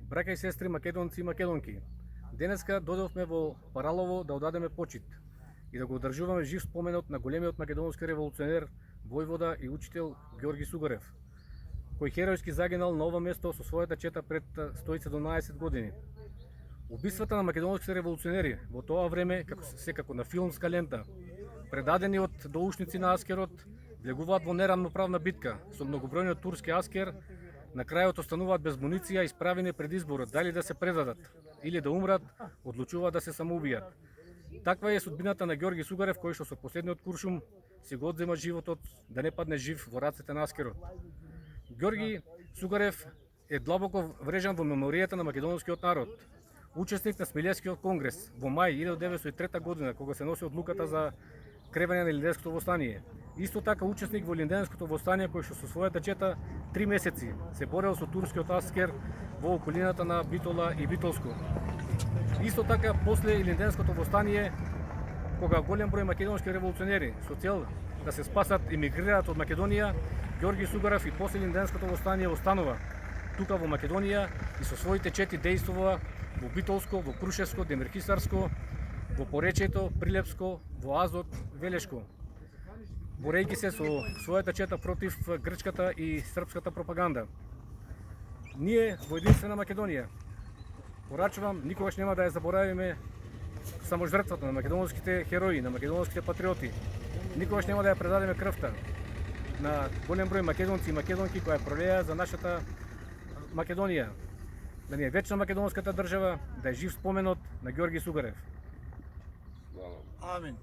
Браќа и сестри македонци и македонки, денеска додовме во Паралово да одадеме почит и да го одржуваме жив споменот на големиот македонски револуционер, војвода и учител Ѓорги Сугарев, кој херојски загинал на ова место со својата чета пред 117 години. Убиствата на македонските револуционери во тоа време, секако на филмска лента, предадени од доушници на аскерот, влегуваат во нерамноправна битка со многобројниот турски аскер, на крајот остануваат без муниција и исправени пред изборот дали да се предадат или да умрат, одлучуваат да се самоубијат. Таква е судбината на Ѓорги Сугарев, кој што со последниот куршум си го одзема животот да не падне жив во рацете на аскерот. Ѓорги Сугарев е длабоко врежан во меморијата на македонскиот народ. Учесник на Смилевскиот конгрес во мај 1903 година, кога се носи одлуката за кревање на Илинденското востание. Исто така учесник во Илинденското востание, кој што со својата чета 3 месеци се борел со турскиот аскер во околината на Битола и Битолско. Исто така после Илинденското востание, кога голем број македонски револуционери со цел да се спасат и мигрираат од Македонија, Ѓорги Сугарев и после Илинденското востание останува тука во Македонија и со своите чети дејствува во Битолско, во Крушевско, Демирхисарско, во Поречето, Прилепско, во Азот, Велешко, борејќи се со својата чета против грчката и српската пропаганда. Ние во единствена Македонија порачувам никогаш нема да ја заборавиме само жртвата на македонските херои, на македонските патриоти. Никогаш нема да ја предадеме крвта на голем број македонци и македонки која пролеа за нашата Македонија. Да ни е вечна македонската држава, да е жив споменот на Ѓорги Сугарев. Амин.